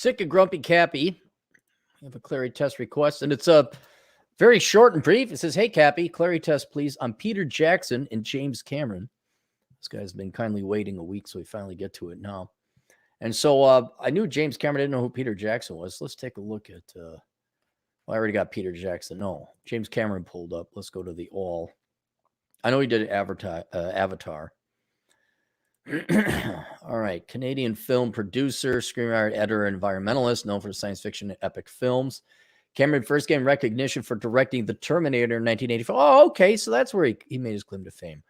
Sick of Grumpy Cappy. We have a Clarey test request, and it's a very short and brief. It says, "Hey, Cappy, Clarey test, please. I'm Peter Jackson and James Cameron." This guy's been kindly waiting a week, so we finally get to it now. And so I knew James Cameron, didn't know who Peter Jackson was. Let's take a look at, well, I already got Peter Jackson. No, James Cameron pulled up. Let's go to the all. I know he did Avatar. All right. Canadian film producer, screenwriter, editor, environmentalist, known for science fiction and epic films. Cameron first gained recognition for directing The Terminator in 1984. Oh, okay. So that's where he made his claim to fame.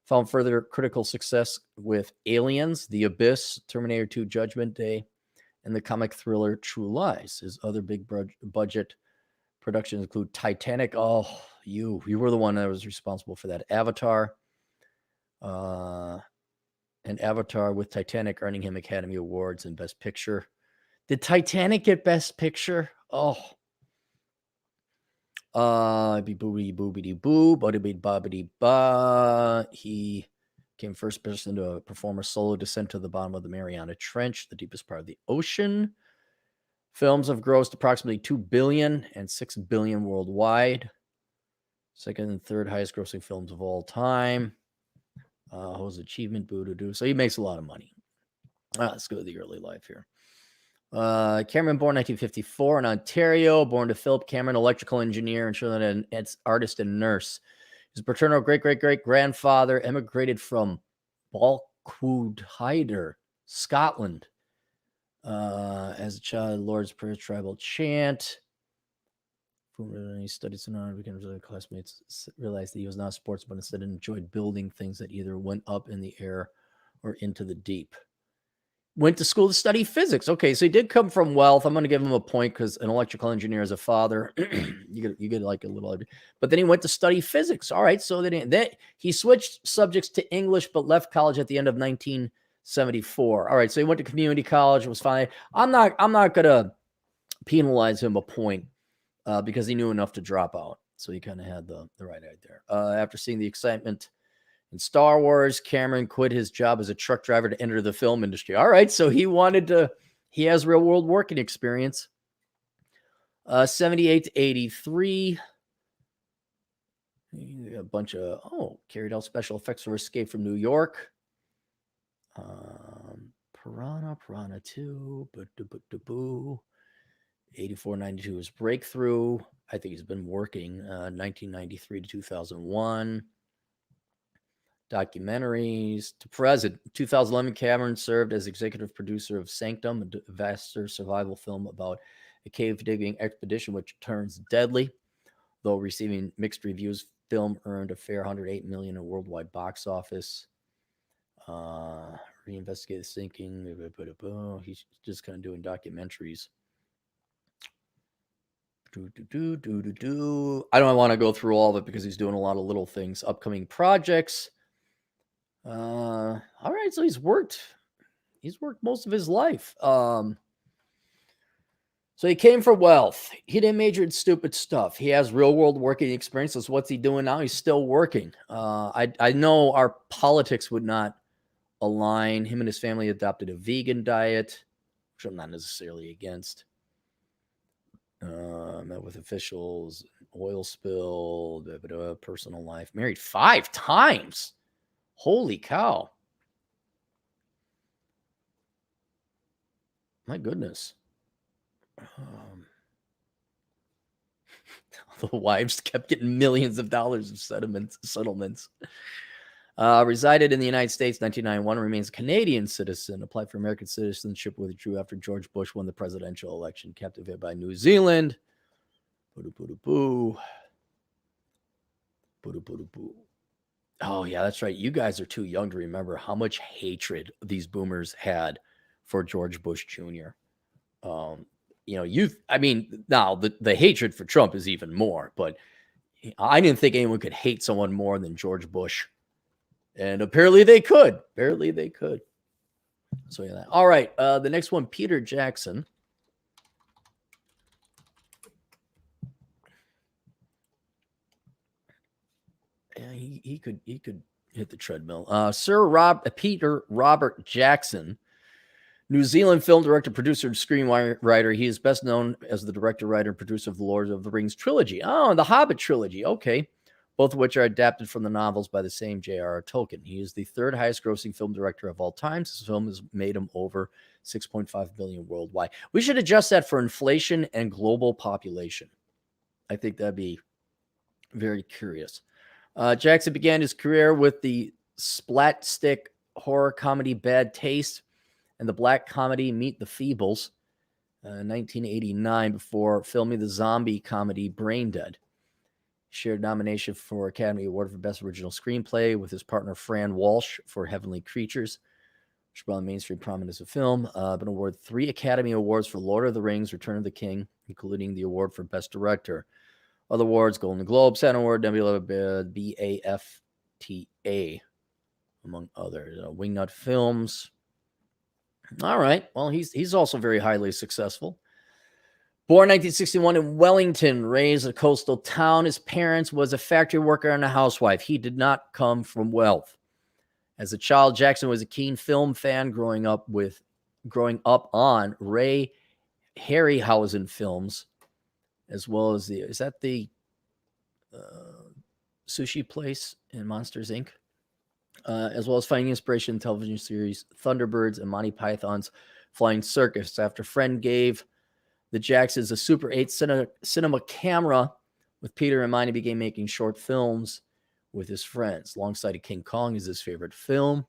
Found further critical success with Aliens, The Abyss, Terminator 2 Judgment Day, and the comic thriller True Lies. His other big budget productions include Titanic. Oh, you were the one that was responsible for that. Avatar. And Avatar, with Titanic earning him Academy Awards and Best Picture. Did Titanic get Best Picture? Oh. Be boobity boobity boo, buddy bobbity ba. He became first person to perform a solo descent to the bottom of the Mariana Trench, the deepest part of the ocean. Films have grossed approximately $2 billion and $6 billion worldwide. Second and third highest grossing films of all time. His achievement, boo-doo-doo. So he makes a lot of money. Let's go to the early life here. Cameron, born 1954 in Ontario, born to Philip Cameron, electrical engineer, and Shirley, an artist and nurse. His paternal great-great-great-grandfather emigrated from Balquhidder, Scotland. As a child, Lord's Prayer tribal chant. He studied sonar, became classmates, realized that he was not a sports, but instead enjoyed building things that either went up in the air or into the deep. Went to school to study physics. Okay, so he did come from wealth. I'm going to give him a point because an electrical engineer as a father, you get like a little. But then he went to study physics. All right, so then he switched subjects to English, but left college at the end of 1974. All right, so he went to community college. It was fine. I'm not going to penalize him a point because he knew enough to drop out. So he kind of had the right idea there. After seeing the excitement in Star Wars, Cameron quit his job as a truck driver to enter the film industry. All right, so he has real world working experience. 78 to 83. A bunch of, carried out special effects for Escape from New York. Piranha 2. 84, 92 is Breakthrough. I think he's been working 1993 to 2001. Documentaries to present. 2011, Cameron served as executive producer of Sanctum, a disaster survival film about a cave digging expedition which turns deadly. Though receiving mixed reviews, film earned a fair $108 million in worldwide box office. Reinvestigated sinking. He's just kind of doing documentaries. I don't want to go through all of it because he's doing a lot of little things. Upcoming projects. All right, so he's worked most of his life. So he came from wealth. He didn't major in stupid stuff. He has real world working experience. So what's he doing now? He's still working. I know our politics would not align. Him and his family adopted a vegan diet, which I'm not necessarily against. Met with officials, oil spill, personal life. Married 5 times. Holy cow. My goodness. The wives kept getting millions of dollars of settlements. Resided in the United States 1991, remains a Canadian citizen. Applied for American citizenship, withdrew after George Bush won the presidential election. Captivated by New Zealand. Boo. Oh, yeah, that's right. You guys are too young to remember how much hatred these boomers had for George Bush Jr. Now the hatred for Trump is even more, but I didn't think anyone could hate someone more than George Bush. And apparently they could. So, yeah. All right. The next one, Peter Jackson. Yeah, he could hit the treadmill. Sir Peter Robert Jackson, New Zealand film director, producer, and screenwriter. He is best known as the director, writer, and producer of the Lord of the Rings trilogy. Oh, the Hobbit trilogy. Okay. Both of which are adapted from the novels by the same J.R.R. Tolkien. He is the third highest grossing film director of all time. His film has made him over $6.5 billion worldwide. We should adjust that for inflation and global population. I think that'd be very curious. Jackson began his career with the splat-stick horror comedy Bad Taste and the black comedy Meet the Feebles in 1989 before filming the zombie comedy Brain Dead. Shared nomination for Academy Award for Best Original Screenplay with his partner Fran Walsh for Heavenly Creatures, which brought mainstream prominence of film. Been awarded 3 Academy Awards for Lord of the Rings, Return of the King, including the award for Best Director. Other awards: Golden Globe, Saturn Award, BAFTA, among others. Wingnut Films. All right. Well, he's also very highly successful. Born 1961 in Wellington, raised a coastal town. His parents was a factory worker and a housewife. He did not come from wealth. As a child, Jackson was a keen film fan, growing up on Ray Harryhausen films, as well as is that the sushi place in Monsters Inc., as well as finding inspiration in television series Thunderbirds and Monty Python's Flying Circus. After a friend gave the Jacksons a Super 8 cinema camera with Peter in mind, he began making short films with his friends. Alongside of King Kong is his favorite film.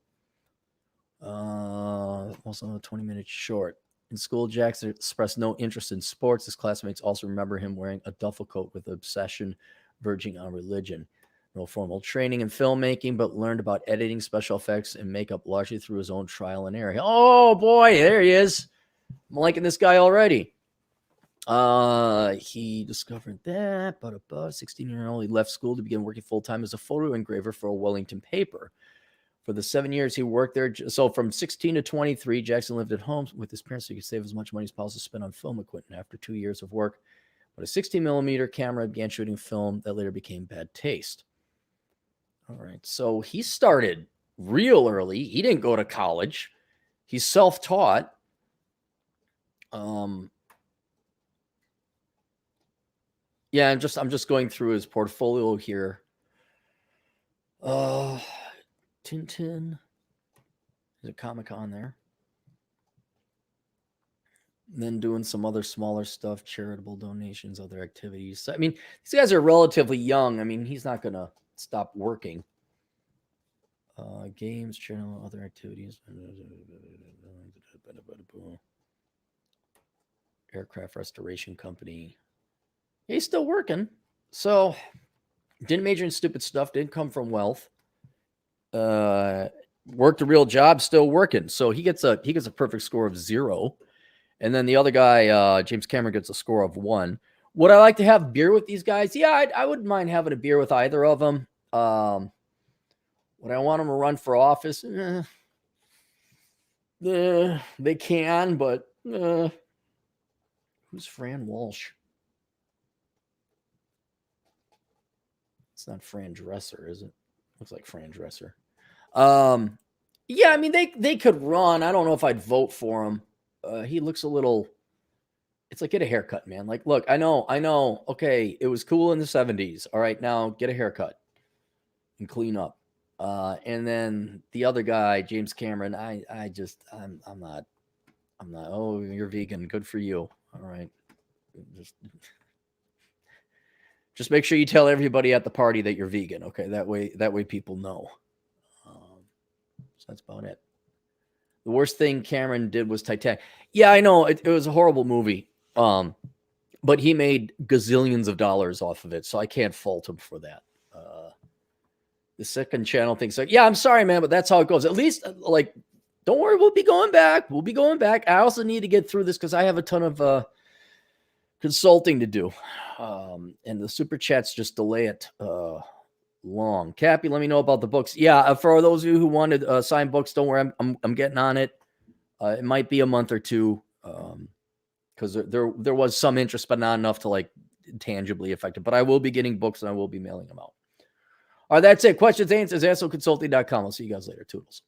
Also a 20-minute short. In school, Jackson expressed no interest in sports. His classmates also remember him wearing a duffel coat with obsession verging on religion. No formal training in filmmaking, but learned about editing, special effects, and makeup largely through his own trial and error. Oh, boy, there he is. I'm liking this guy already. He discovered that, but about 16-year-old, he left school to begin working full-time as a photo engraver for a Wellington paper. For the 7 years he worked there, so from 16 to 23, Jackson lived at home with his parents so he could save as much money as possible to spend on film equipment. After 2 years of work with a 16mm camera, began shooting film that later became Bad Taste. All right, so he started real early. He didn't go to college. He's self-taught. Yeah, I'm just going through his portfolio here. Tintin. There's a Comic-Con there. And then doing some other smaller stuff, charitable donations, other activities. So, I mean, these guys are relatively young. I mean, he's not going to stop working. Games, channel, other activities. Aircraft restoration company. He's still working. So, didn't major in stupid stuff. Didn't come from wealth. Worked a real job, still working. So he gets a perfect score of 0. And then the other guy, James Cameron, gets a score of 1. Would I like to have beer with these guys? Yeah, I wouldn't mind having a beer with either of them. Would I want them to run for office? They can, but who's Fran Walsh? It's not Fran Dresser, is it? Looks like Fran Dresser. Yeah, I mean, they could run. I don't know if I'd vote for him. He looks a little, it's like, get a haircut, man. Like, look, I know. Okay, it was cool in the 70s. All right, now get a haircut and clean up. And then the other guy, James Cameron, I'm not, oh, you're vegan. Good for you. All right. Just make sure you tell everybody at the party that you're vegan. Okay. That way people know. So that's about it. The worst thing Cameron did was Titanic. Yeah, I know it was a horrible movie. But he made gazillions of dollars off of it. So I can't fault him for that. The second channel thinks like, yeah, I'm sorry, man, but that's how it goes. At least like, don't worry. We'll be going back. I also need to get through this because I have a ton of, consulting to do. And the super chats just delay it, long. Cappy, let me know about the books. Yeah, for those of you who wanted signed books, don't worry, I'm getting on it. It might be a month or two, because there was some interest, but not enough to like tangibly affect it. But I will be getting books and I will be mailing them out. All right, that's it. Questions, answers, ASOconsulting.com. I'll see you guys later. Toodles.